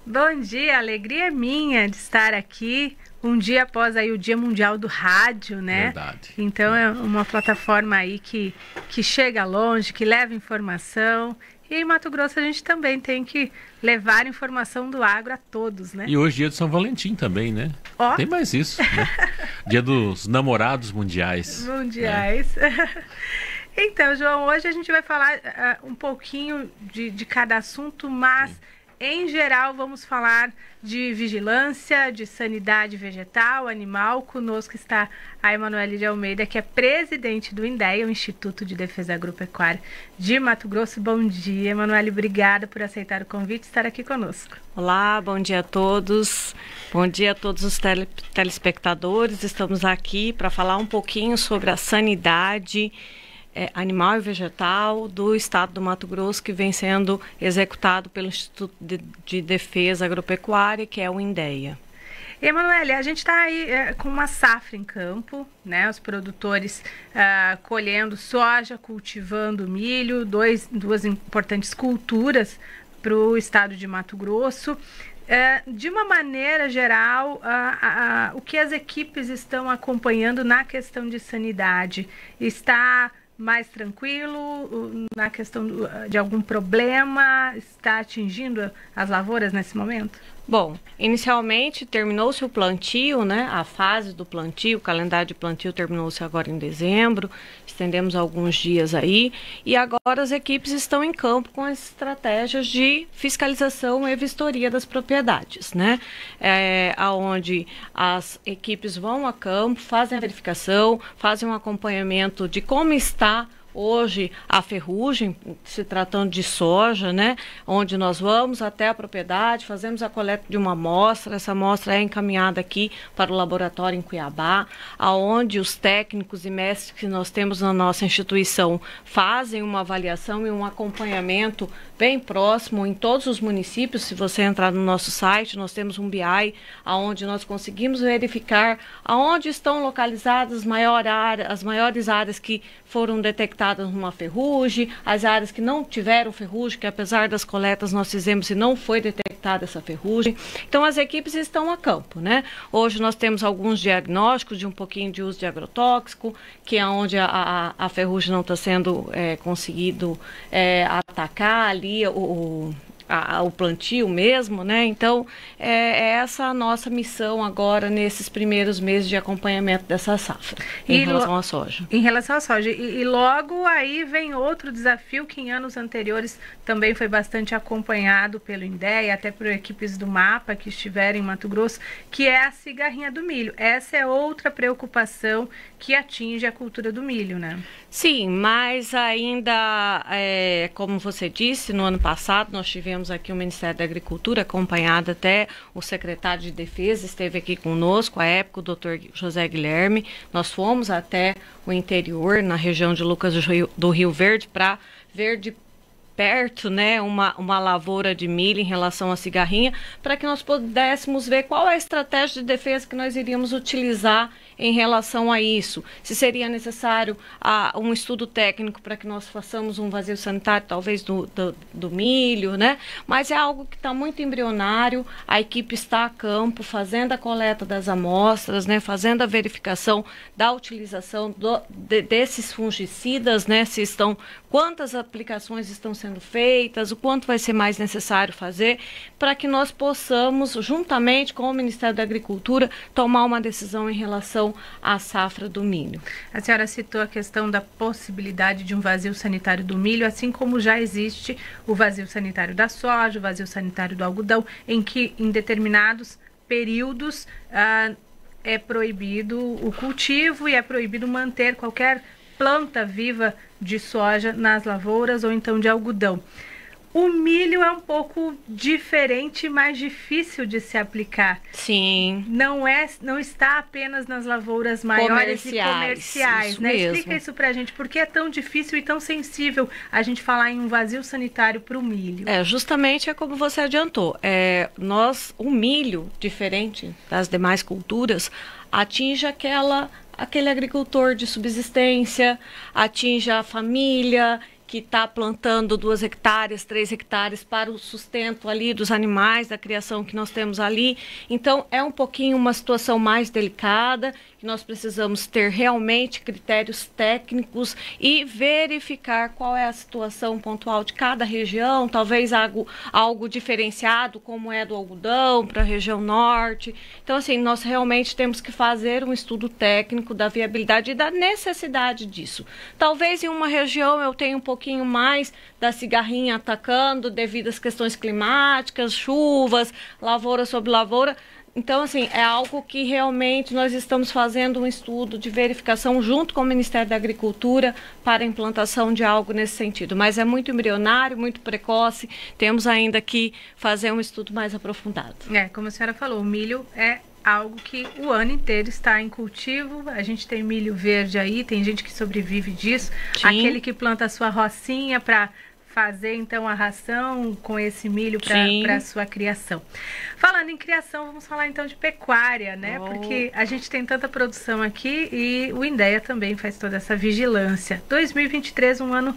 Bom dia, a alegria é minha de estar aqui um dia após aí o Dia Mundial do Rádio, né? Verdade. Então é uma plataforma aí que chega longe, que leva informação. E em Mato Grosso a gente também tem que levar informação do agro a todos, né? E hoje é dia de São Valentim também, né? Ó. Tem mais isso, né? Dia dos namorados mundiais. Mundiais. Então, João, hoje a gente vai falar um pouquinho de cada assunto, mas em geral vamos falar de vigilância, de sanidade vegetal, animal. Conosco está a Emanuele de Almeida, que é presidente do INDEA, o Instituto de Defesa Agropecuária de Mato Grosso. Bom dia, Emanuele, obrigada por aceitar o convite e estar aqui conosco. Olá, bom dia a todos. Bom dia a todos os telespectadores. Estamos aqui para falar um pouquinho sobre a sanidade animal e vegetal do estado do Mato Grosso, que vem sendo executado pelo Instituto de Defesa Agropecuária, que é o INDEA. Emanuele, a gente está aí com uma safra em campo, né? Os produtores colhendo soja, cultivando milho, duas importantes culturas para o estado de Mato Grosso. De uma maneira geral, o que as equipes estão acompanhando na questão de sanidade? Está mais tranquilo na questão de algum problema? Está atingindo as lavouras nesse momento? Bom, inicialmente terminou-se o plantio, né? A fase do plantio, o calendário de plantio terminou-se agora em dezembro, estendemos alguns dias aí, e agora as equipes estão em campo com as estratégias de fiscalização e vistoria das propriedades, né? Onde as equipes vão a campo, fazem a verificação, fazem um acompanhamento de como está hoje a ferrugem, se tratando de soja, né? Onde nós vamos até a propriedade, fazemos a coleta de uma amostra, essa amostra é encaminhada aqui para o laboratório em Cuiabá, aonde os técnicos e mestres que nós temos na nossa instituição fazem uma avaliação e um acompanhamento bem próximo em todos os municípios. Se você entrar no nosso site, nós temos um BI, aonde nós conseguimos verificar aonde estão localizadas as maiores áreas que foram detectadas numa ferrugem, as áreas que não tiveram ferrugem, que apesar das coletas nós fizemos e não foi detectada essa ferrugem. Então as equipes estão a campo, né? Hoje nós temos alguns diagnósticos de um pouquinho de uso de agrotóxico, que é onde a ferrugem não está sendo conseguido atacar ali o plantio mesmo, né? Então, é essa a nossa missão agora nesses primeiros meses de acompanhamento dessa safra, em relação à soja. Em relação à soja. E logo aí vem outro desafio que em anos anteriores também foi bastante acompanhado pelo INDEA, até por equipes do MAPA que estiveram em Mato Grosso, que é a cigarrinha do milho. Essa é outra preocupação que atinge a cultura do milho, né? Sim, mas ainda, como você disse, no ano passado nós tivemos aqui o Ministério da Agricultura, acompanhado até o secretário de Defesa, esteve aqui conosco, à época o doutor José Guilherme. Nós fomos até o interior, na região de Lucas do Rio Verde, para ver de perto, né, uma lavoura de milho em relação à cigarrinha, para que nós pudéssemos ver qual é a estratégia de defesa que nós iríamos utilizar em relação a isso. Se seria necessário um estudo técnico para que nós façamos um vazio sanitário, talvez do milho, né? Mas é algo que está muito embrionário, a equipe está a campo, fazendo a coleta das amostras, né? Fazendo a verificação da utilização desses fungicidas, né? Quantas aplicações estão sendo feitas, o quanto vai ser mais necessário fazer, para que nós possamos, juntamente com o Ministério da Agricultura, tomar uma decisão em relação à safra do milho. A senhora citou a questão da possibilidade de um vazio sanitário do milho, assim como já existe o vazio sanitário da soja, o vazio sanitário do algodão, em que em determinados períodos é proibido o cultivo e é proibido manter qualquer planta viva de soja nas lavouras ou então de algodão. O milho é um pouco diferente, mais difícil de se aplicar. Sim. Não está apenas nas lavouras maiores e comerciais, né? Mesmo. Explica isso pra gente, por que é tão difícil e tão sensível a gente falar em um vazio sanitário para o milho? Justamente é como você adiantou. O milho, diferente das demais culturas, atinge aquele agricultor de subsistência, atinge a família que está plantando 2 hectares, 3 hectares para o sustento ali dos animais, da criação que nós temos ali. Então, é um pouquinho uma situação mais delicada, que nós precisamos ter realmente critérios técnicos e verificar qual é a situação pontual de cada região, talvez algo diferenciado, como é do algodão, para a região norte. Então, assim, nós realmente temos que fazer um estudo técnico da viabilidade e da necessidade disso. Talvez em uma região eu tenha um pouquinho mais da cigarrinha atacando devido às questões climáticas, chuvas, lavoura sobre lavoura. Então, assim, é algo que realmente nós estamos fazendo um estudo de verificação junto com o Ministério da Agricultura para a implantação de algo nesse sentido. Mas é muito embrionário, muito precoce, temos ainda que fazer um estudo mais aprofundado. Como a senhora falou, o milho é algo que o ano inteiro está em cultivo. A gente tem milho verde aí, tem gente que sobrevive disso. Sim. Aquele que planta a sua rocinha para fazer então a ração com esse milho para a sua criação. Falando em criação, vamos falar então de pecuária, né? Porque a gente tem tanta produção aqui e o INDEA também faz toda essa vigilância. 2023, um ano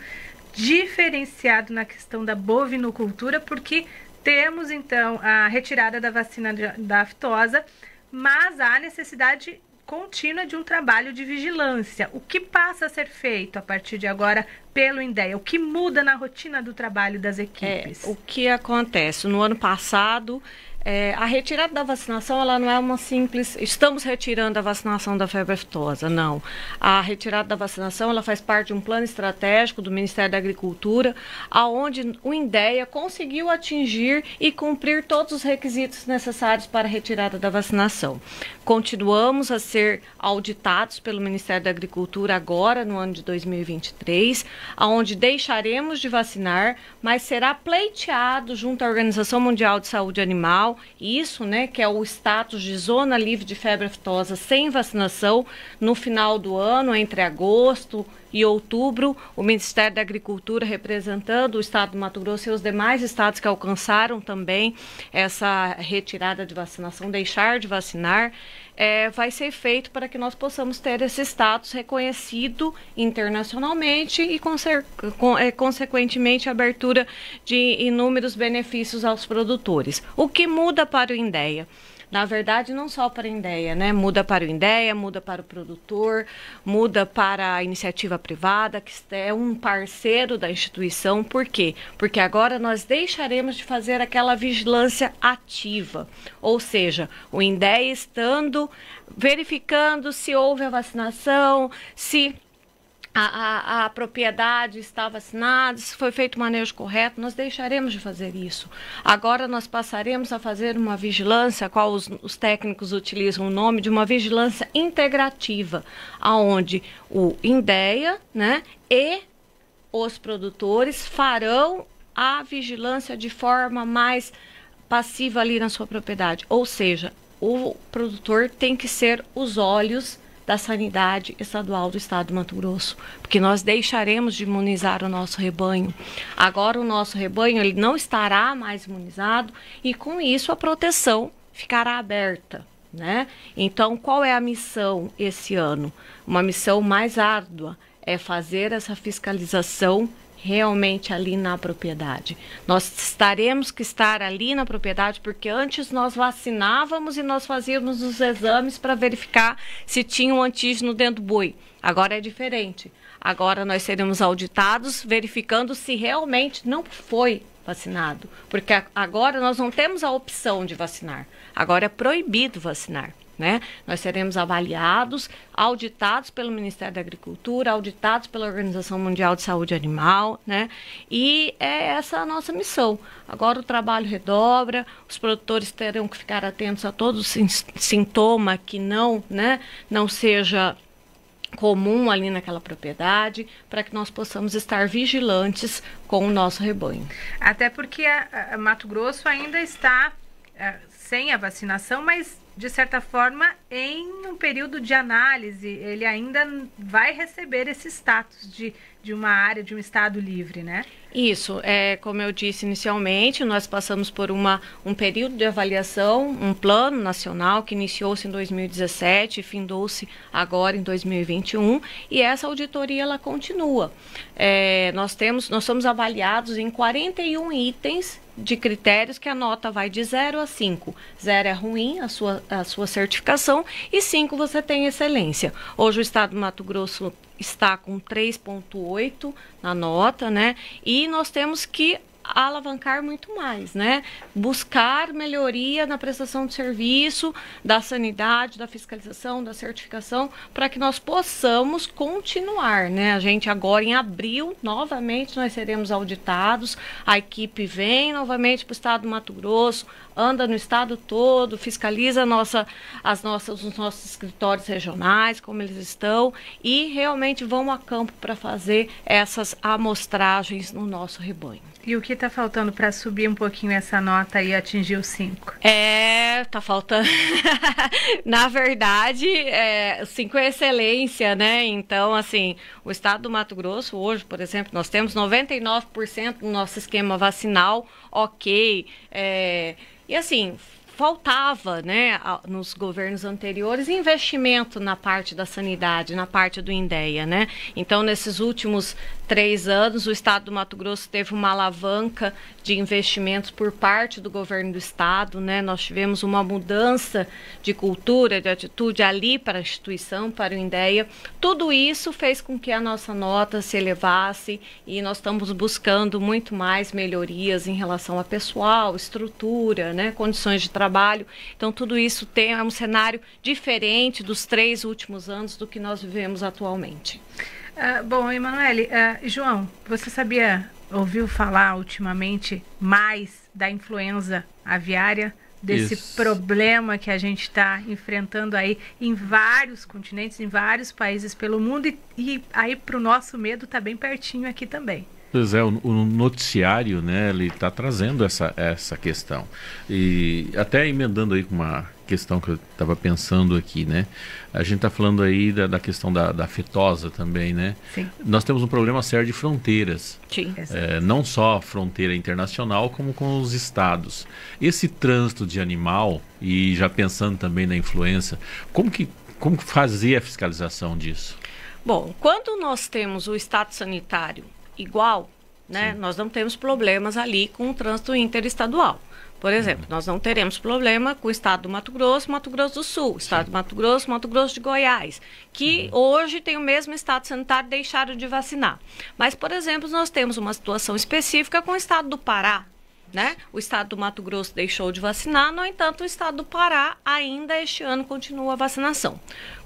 diferenciado na questão da bovinocultura, porque temos então a retirada da vacina da aftosa, mas há necessidade contínua de um trabalho de vigilância. O que passa a ser feito a partir de agora pelo INDEA? O que muda na rotina do trabalho das equipes? O que acontece? No ano passado, a retirada da vacinação, ela não é uma simples... Estamos retirando a vacinação da febre aftosa, não. A retirada da vacinação, ela faz parte de um plano estratégico do Ministério da Agricultura, aonde o INDEA conseguiu atingir e cumprir todos os requisitos necessários para a retirada da vacinação. Continuamos a ser auditados pelo Ministério da Agricultura agora, no ano de 2023, aonde deixaremos de vacinar, mas será pleiteado junto à Organização Mundial de Saúde Animal, isso, né, que é o status de zona livre de febre aftosa sem vacinação, no final do ano, entre agosto e outubro, o Ministério da Agricultura, representando o estado do Mato Grosso e os demais estados que alcançaram também essa retirada de vacinação, deixar de vacinar, vai ser feito para que nós possamos ter esse status reconhecido internacionalmente e, consequentemente, a abertura de inúmeros benefícios aos produtores. O que muda para o INDEA? Na verdade, não só para a INDEA, né? Muda para o INDEA, muda para o produtor, muda para a iniciativa privada, que é um parceiro da instituição. Por quê? Porque agora nós deixaremos de fazer aquela vigilância ativa, ou seja, o INDEA estando verificando se houve a vacinação, se a propriedade está vacinada, se foi feito o manejo correto, nós deixaremos de fazer isso. Agora nós passaremos a fazer uma vigilância, qual os técnicos utilizam o nome de uma vigilância integrativa, aonde o INDEA, né, e os produtores farão a vigilância de forma mais passiva ali na sua propriedade. Ou seja, o produtor tem que ser os olhos da sanidade estadual do estado do Mato Grosso, porque nós deixaremos de imunizar o nosso rebanho. Agora o nosso rebanho ele não estará mais imunizado e com isso a proteção ficará aberta, né? Então, qual é a missão esse ano? Uma missão mais árdua é fazer essa fiscalização realmente ali na propriedade. Nós teremos que estar ali na propriedade porque antes nós vacinávamos e nós fazíamos os exames para verificar se tinha um antígeno dentro do boi. Agora é diferente. Agora nós seremos auditados verificando se realmente não foi vacinado. Porque agora nós não temos a opção de vacinar. Agora é proibido vacinar. Né? Nós seremos avaliados, auditados pelo Ministério da Agricultura, auditados pela Organização Mundial de Saúde Animal, né? E é essa a nossa missão. Agora o trabalho redobra, os produtores terão que ficar atentos a todo sintoma que não seja comum ali naquela propriedade, para que nós possamos estar vigilantes com o nosso rebanho. Até porque a Mato Grosso ainda está sem a vacinação, mas de certa forma, em um período de análise, ele ainda vai receber esse status de uma área, de um estado livre, né? Isso, como eu disse inicialmente, nós passamos por um período de avaliação, um plano nacional que iniciou-se em 2017 e findou-se agora em 2021, e essa auditoria ela continua. Nós somos avaliados em 41 itens de critérios que a nota vai de 0 a 5. 0 é ruim, a sua certificação, e 5 você tem excelência. Hoje o estado do Mato Grosso está com 3,8 na nota, né? E nós temos que alavancar muito mais, né? Buscar melhoria na prestação de serviço, da sanidade, da fiscalização, da certificação, para que nós possamos continuar, né? A gente agora em abril, novamente, nós seremos auditados, a equipe vem novamente para o estado do Mato Grosso, anda no estado todo, fiscaliza os nossos escritórios regionais, como eles estão, e realmente vão a campo para fazer essas amostragens no nosso rebanho. E o que está faltando para subir um pouquinho essa nota e atingir os 5? Tá faltando. Na verdade, 5 é excelência, né? Então, assim, o estado do Mato Grosso, hoje, por exemplo, nós temos 99% do nosso esquema vacinal, ok. E assim, faltava, né, nos governos anteriores, investimento na parte da sanidade, na parte do INDEA, né? Então, nesses últimos 3 anos, o estado do Mato Grosso teve uma alavanca de investimentos por parte do governo do estado, né? Nós tivemos uma mudança de cultura, de atitude ali para a instituição, para o INDEA. Tudo isso fez com que a nossa nota se elevasse e nós estamos buscando muito mais melhorias em relação a pessoal, estrutura, né? Condições de trabalho. Então, tudo isso é um cenário diferente dos 3 últimos anos do que nós vivemos atualmente. Bom, Emanuele, João, você ouviu falar ultimamente mais da influenza aviária, desse problema que a gente está enfrentando aí em vários continentes, em vários países pelo mundo, e aí para o nosso medo está bem pertinho aqui também. Pois é, o noticiário, né, ele está trazendo essa questão. E até emendando aí com uma questão que eu estava pensando aqui, né? A gente está falando aí da questão da aftosa também, né? Sim. Nós temos um problema sério de fronteiras. Sim. Não só fronteira internacional, como com os estados. Esse trânsito de animal, e já pensando também na influenza, como que fazer a fiscalização disso? Bom, quando nós temos o estado sanitário igual, né, nós não temos problemas ali com o trânsito interestadual. Por exemplo, nós não teremos problema com o estado do Mato Grosso, Mato Grosso do Sul, estado do Mato Grosso de Goiás, que hoje tem o mesmo estado sanitário, deixaram de vacinar. Mas, por exemplo, nós temos uma situação específica com o estado do Pará, né? O estado do Mato Grosso deixou de vacinar, no entanto, o estado do Pará ainda este ano continua a vacinação.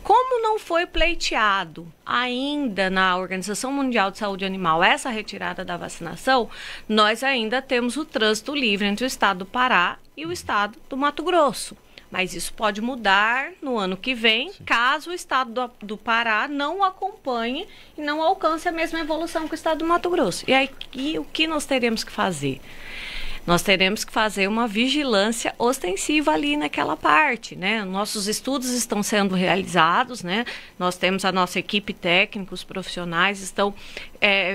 Como não foi pleiteado ainda na Organização Mundial de Saúde Animal essa retirada da vacinação, nós ainda temos o trânsito livre entre o estado do Pará e o estado do Mato Grosso. Mas isso pode mudar no ano que vem, caso o estado do Pará não acompanhe e não alcance a mesma evolução que o estado do Mato Grosso. E aí, o que nós teremos que fazer? Nós teremos que fazer uma vigilância ostensiva ali naquela parte, né? Nossos estudos estão sendo realizados, né? Nós temos a nossa equipe técnica, os profissionais estão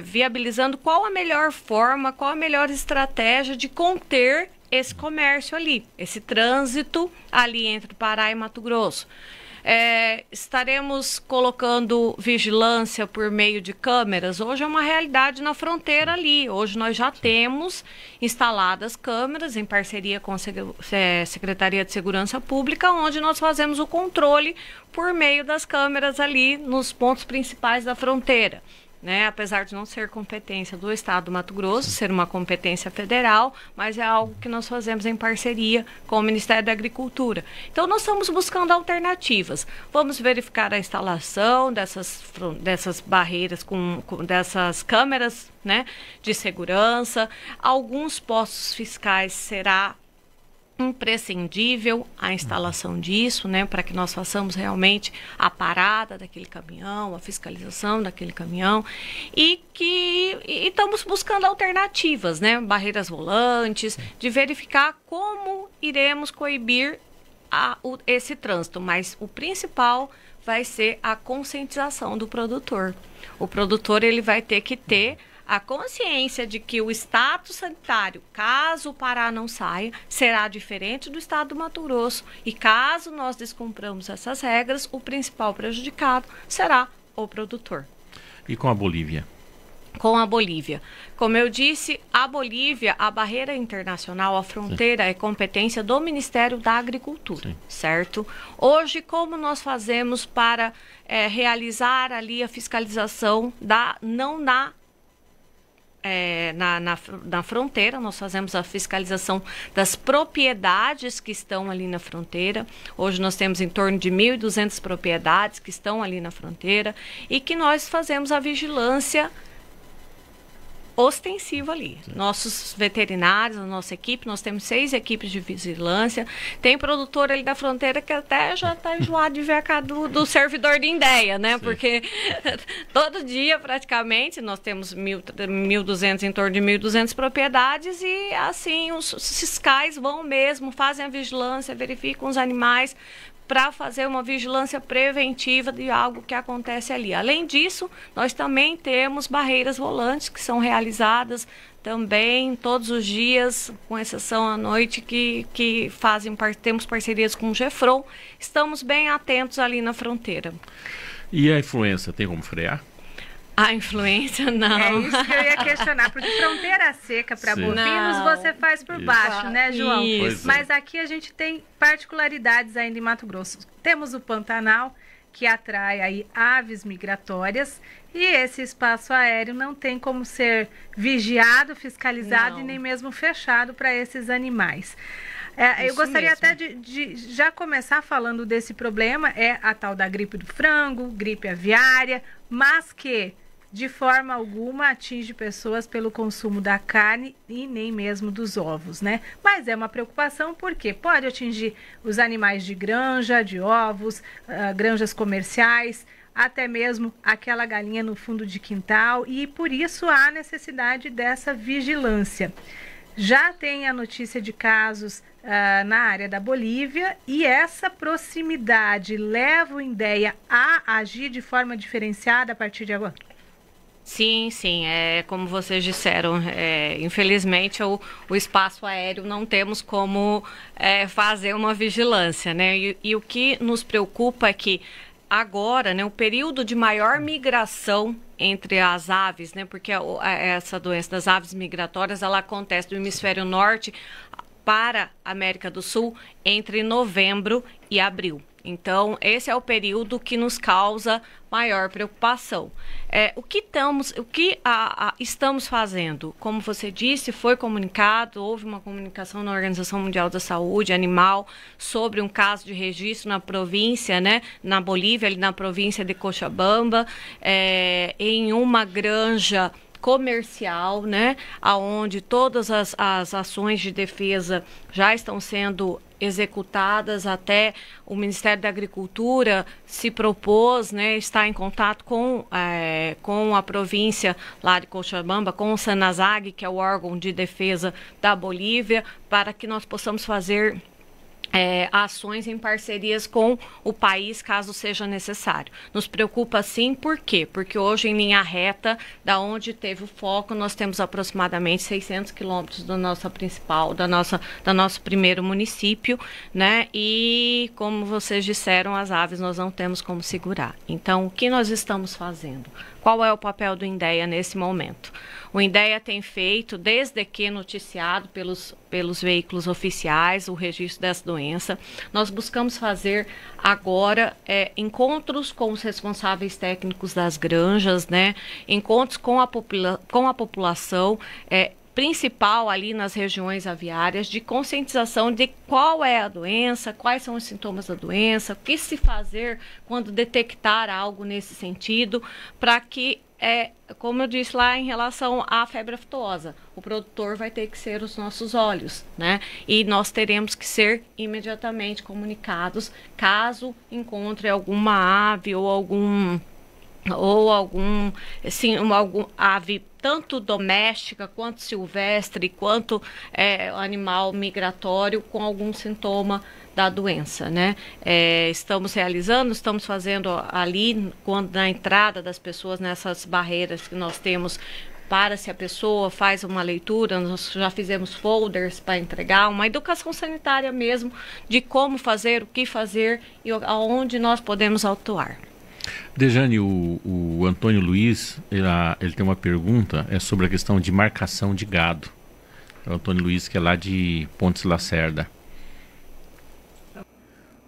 viabilizando qual a melhor forma, qual a melhor estratégia de conter esse comércio ali, esse trânsito ali entre Pará e Mato Grosso. Estaremos colocando vigilância por meio de câmeras. Hoje é uma realidade na fronteira ali. Hoje nós já temos instaladas câmeras em parceria com a Secretaria de Segurança Pública, onde nós fazemos o controle por meio das câmeras ali nos pontos principais da fronteira. Né? Apesar de não ser competência do estado do Mato Grosso, ser uma competência federal, mas é algo que nós fazemos em parceria com o Ministério da Agricultura. Então, nós estamos buscando alternativas. Vamos verificar a instalação dessas barreiras, dessas câmeras, né, de segurança. Alguns postos fiscais será imprescindível a instalação disso, né, para que nós façamos realmente a parada daquele caminhão, a fiscalização daquele caminhão, e estamos buscando alternativas, né, barreiras volantes, de verificar como iremos coibir esse trânsito, mas o principal vai ser a conscientização do produtor. O produtor ele vai ter que ter a consciência de que o status sanitário, caso o Pará não saia, será diferente do estado do Mato Grosso. E caso nós descumpramos essas regras, o principal prejudicado será o produtor. E com a Bolívia? Com a Bolívia. Como eu disse, a Bolívia, a barreira internacional, a fronteira é competência do Ministério da Agricultura, certo? Hoje, como nós fazemos para realizar ali a fiscalização na fronteira, nós fazemos a fiscalização das propriedades que estão ali na fronteira. Hoje nós temos em torno de 1.200 propriedades que estão ali na fronteira e que nós fazemos a vigilância ostensiva ali. Nossos veterinários, a nossa equipe, nós temos 6 equipes de vigilância. Tem produtor ali da fronteira que até já está enjoado de ver a cara do servidor de Indéia, né? Sim. Porque todo dia, praticamente, nós temos 1.200, em torno de 1.200 propriedades e, assim, os fiscais vão mesmo, fazem a vigilância, verificam os animais para fazer uma vigilância preventiva de algo que acontece ali. Além disso, nós também temos barreiras volantes que são realizadas também todos os dias, com exceção à noite, que temos parcerias com o Gefron. Estamos bem atentos ali na fronteira. E a influenza, tem como frear? A influência, não. É isso que eu ia questionar, porque fronteira seca para bovinos você faz por baixo, né, João? Isso. Mas aqui a gente tem particularidades ainda em Mato Grosso. Temos o Pantanal, que atrai aí aves migratórias, e esse espaço aéreo não tem como ser vigiado, fiscalizado e nem mesmo fechado para esses animais. Eu gostaria até de já começar falando desse problema, a tal da gripe do frango, gripe aviária, mas que de forma alguma atinge pessoas pelo consumo da carne e nem mesmo dos ovos, né? Mas é uma preocupação porque pode atingir os animais de granja, de ovos, granjas comerciais, até mesmo aquela galinha no fundo de quintal, e por isso há necessidade dessa vigilância. Já tem a notícia de casos na área da Bolívia, e essa proximidade leva o Indéia a agir de forma diferenciada a partir de agora? Sim, como vocês disseram, infelizmente o espaço aéreo não temos como fazer uma vigilância, né? E o que nos preocupa é que agora, né, o período de maior migração entre as aves, né, porque essa doença das aves migratórias, ela acontece do hemisfério norte para a América do Sul entre novembro e abril. Então, esse é o período que nos causa maior preocupação. O que estamos fazendo? Como você disse, foi comunicado, houve uma comunicação na Organização Mundial da Saúde Animal sobre um caso de registro na província, né, na Bolívia, ali na província de Cochabamba, em uma granja comercial, né, aonde todas as ações de defesa já estão sendo executadas. Até o Ministério da Agricultura se propôs, né, estar em contato com a província lá de Cochabamba, com o SENASAG, que é o órgão de defesa da Bolívia, para que nós possamos fazer ações em parcerias com o país, caso seja necessário. Nos preocupa sim, por quê? Porque hoje, em linha reta, da onde teve o foco, nós temos aproximadamente 600 quilômetros do nosso primeiro município, né? E, como vocês disseram, as aves nós não temos como segurar. Então, o que nós estamos fazendo? Qual é o papel do Indéia nesse momento? O Indéia tem feito, desde que noticiado pelos veículos oficiais, o registro dessa doença. Nós buscamos fazer agora encontros com os responsáveis técnicos das granjas, né? Encontros com a população, principal ali nas regiões aviárias, de conscientização de qual é a doença, quais são os sintomas da doença, o que se fazer quando detectar algo nesse sentido, para que, como eu disse lá em relação à febre aftosa, o produtor vai ter que ser os nossos olhos, né? E nós teremos que ser imediatamente comunicados caso encontre alguma ave ou ou algum ave tanto doméstica quanto silvestre, quanto animal migratório com algum sintoma da doença, né? Estamos fazendo ali, na entrada das pessoas, nessas barreiras que nós temos, para se a pessoa faz uma leitura, nós já fizemos folders para entregar, uma educação sanitária mesmo, de como fazer, o que fazer e aonde nós podemos atuar. Dejane, o Antônio Luiz, ele tem uma pergunta, sobre a questão de marcação de gado. É o Antônio Luiz, que é lá de Pontes Lacerda.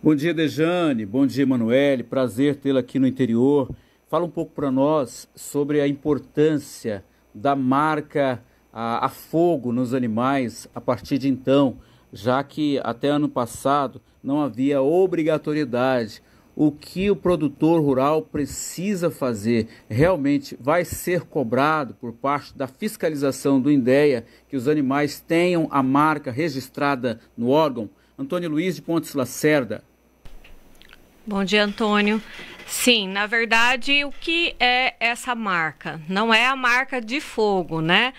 Bom dia, Dejane. Bom dia, Emanuele. Prazer tê-la aqui no interior. Fala um pouco para nós sobre a importância da marca a fogo nos animais a partir de então, já que até ano passado não havia obrigatoriedade. O que o produtor rural precisa fazer realmente vai ser cobrado por parte da fiscalização do INDEA, que os animais tenham a marca registrada no órgão? Antônio Luiz de Pontes Lacerda. Bom dia, Antônio. Sim, na verdade, o que é essa marca? Não é a marca de fogo, né?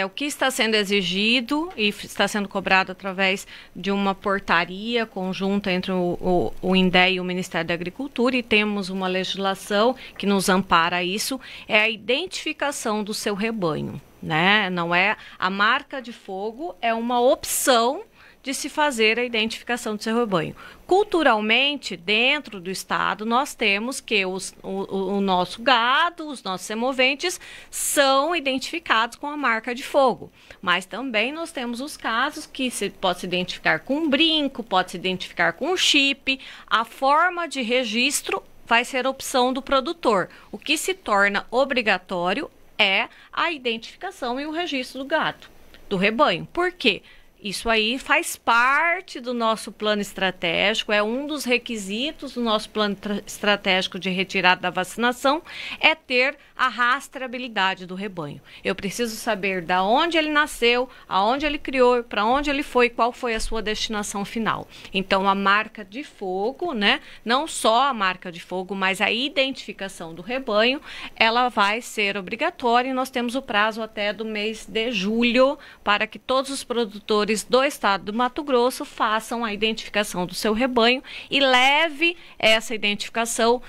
O que está sendo exigido e está sendo cobrado através de uma portaria conjunta entre o INDEA e o Ministério da Agricultura, e temos uma legislação que nos ampara isso, é a identificação do seu rebanho, né? Não é a marca de fogo, é uma opção de se fazer a identificação do seu rebanho. Culturalmente, dentro do estado, nós temos que o nosso gado, os nossos semoventes, são identificados com a marca de fogo. Mas também nós temos os casos que pode se identificar com um brinco, pode se identificar com um chip. A forma de registro vai ser opção do produtor. O que se torna obrigatório é a identificação e o registro do gado, do rebanho. Por quê? Isso aí faz parte do nosso plano estratégico, é um dos requisitos do nosso plano estratégico de retirada da vacinação, é ter a rastreabilidade do rebanho. Eu preciso saber da onde ele nasceu, aonde ele criou, para onde ele foi, qual foi a sua destinação final. Então, a marca de fogo, né? Não só a marca de fogo, mas a identificação do rebanho, ela vai ser obrigatória, e nós temos o prazo até do mês de julho para que todos os produtores do estado do Mato Grosso façam a identificação do seu rebanho e leve essa identificação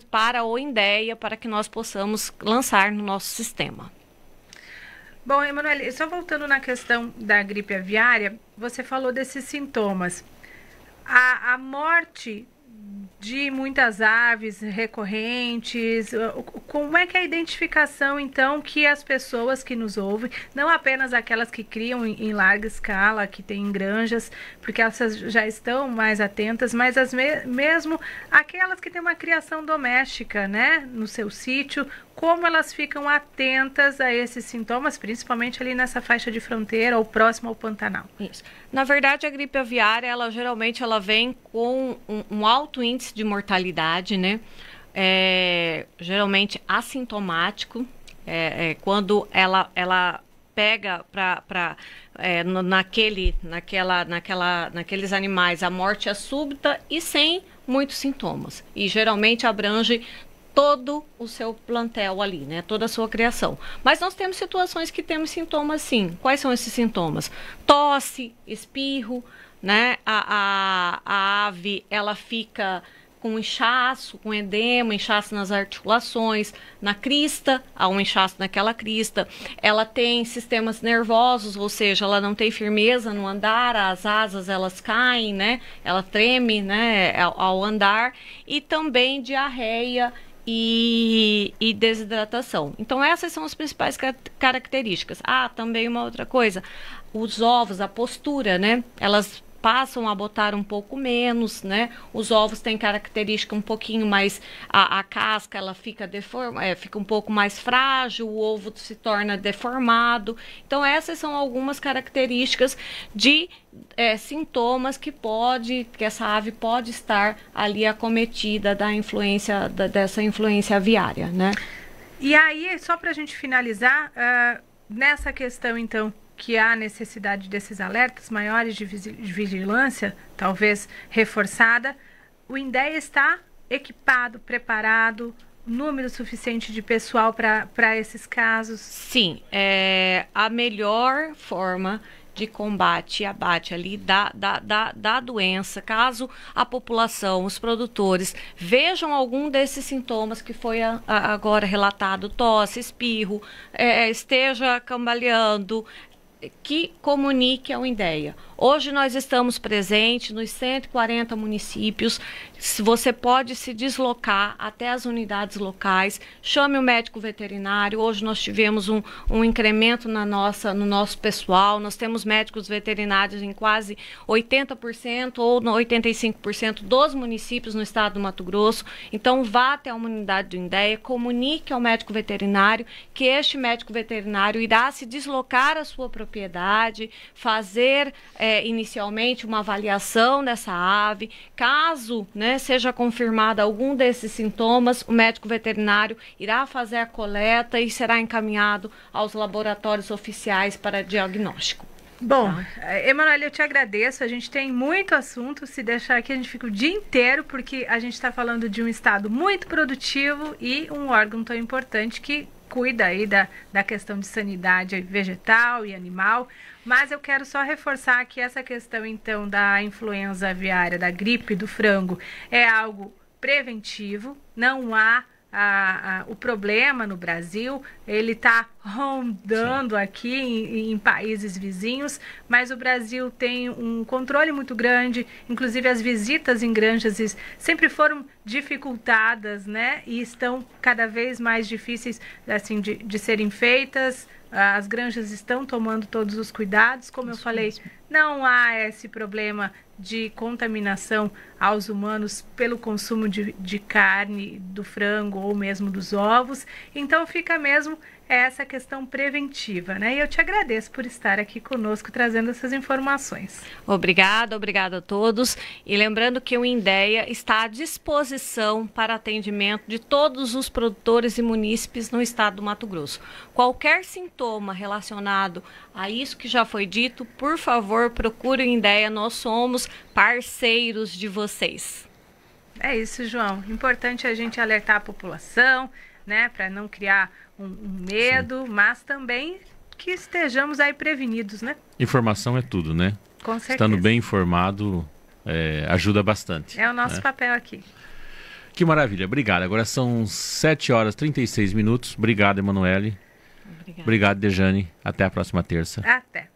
para o INDEA, para que nós possamos lançar no nosso sistema. Bom, Emanuele, só voltando na questão da gripe aviária, você falou desses sintomas. A morte de muitas aves recorrentes, como é que é a identificação, então, que as pessoas que nos ouvem, não apenas aquelas que criam em larga escala, que têm granjas, porque essas já estão mais atentas, mas mesmo aquelas que têm uma criação doméstica, né, no seu sítio, como elas ficam atentas a esses sintomas, principalmente ali nessa faixa de fronteira ou próximo ao Pantanal? Isso. Na verdade, a gripe aviária, geralmente vem com um alto índice de mortalidade, né? Geralmente assintomático, quando ela pega naqueles animais, a morte é súbita e sem muitos sintomas. E geralmente abrange todo o seu plantel ali, né? Toda a sua criação. Mas nós temos situações que temos sintomas, sim. Quais são esses sintomas? Tosse, espirro, né? A ave, ela fica com inchaço, com edema, inchaço nas articulações, na crista, há um inchaço naquela crista. Ela tem sistemas nervosos, ou seja, ela não tem firmeza no andar, as asas elas caem, né? Ela treme, né, ao andar, e também diarreia e desidratação. Então, essas são as principais características. Também uma outra coisa, os ovos, a postura, né? Elas passam a botar um pouco menos, né? Os ovos têm característica um pouquinho mais, a casca ela fica fica um pouco mais frágil, o ovo se torna deformado. Então, essas são algumas características de sintomas que essa ave pode estar ali acometida dessa influência aviária, né? E aí, só para a gente finalizar, nessa questão, então, que há necessidade desses alertas maiores de vigilância, talvez reforçada, o INDEA está equipado, preparado número suficiente de pessoal para esses casos? Sim, a melhor forma de combate e abate ali da doença, caso a população, os produtores, vejam algum desses sintomas que foi agora relatado, tosse, espirro, esteja cambaleando, que comunique ao INDEA. Hoje nós estamos presentes nos 140 municípios. Você pode se deslocar até as unidades locais, chame o médico veterinário. Hoje nós tivemos um incremento no nosso pessoal. Nós temos médicos veterinários em quase 80% ou 85% dos municípios no estado do Mato Grosso. Então vá até uma unidade do INDEA, comunique ao médico veterinário que este médico veterinário irá se deslocar à sua propriedade, fazer inicialmente uma avaliação dessa ave. Caso seja confirmado algum desses sintomas, o médico veterinário irá fazer a coleta e será encaminhado aos laboratórios oficiais para diagnóstico. Bom, Emanuele, eu te agradeço. A gente tem muito assunto. Se deixar aqui, a gente fica o dia inteiro, porque a gente está falando de um estado muito produtivo e um órgão tão importante que cuida aí da questão de sanidade vegetal e animal. Mas eu quero só reforçar que essa questão, então, da influenza aviária, da gripe do frango, é algo preventivo. Não há o problema no Brasil, ele está rondando aqui em países vizinhos, mas o Brasil tem um controle muito grande, inclusive as visitas em granjas sempre foram dificultadas, né? E estão cada vez mais difíceis assim, de serem feitas. As granjas estão tomando todos os cuidados, como eu falei, não há esse problema de contaminação aos humanos pelo consumo de carne, do frango ou mesmo dos ovos. Então fica mesmo essa questão preventiva, né? E eu te agradeço por estar aqui conosco trazendo essas informações. Obrigada a todos. E lembrando que o INDEA está à disposição para atendimento de todos os produtores e munícipes no estado do Mato Grosso. Qualquer sintoma relacionado a isso que já foi dito, por favor, procure o INDEA. Nós somos parceiros de vocês. É isso, João. Importante a gente alertar a população, né, para não criar um medo, sim, mas também que estejamos aí prevenidos, né? Informação é tudo, né? Com certeza. Estando bem informado ajuda bastante. É o nosso papel aqui. Que maravilha, obrigado. Agora são 7h36. Obrigado, Emanuele. Obrigado, Dejane. Até a próxima terça. Até.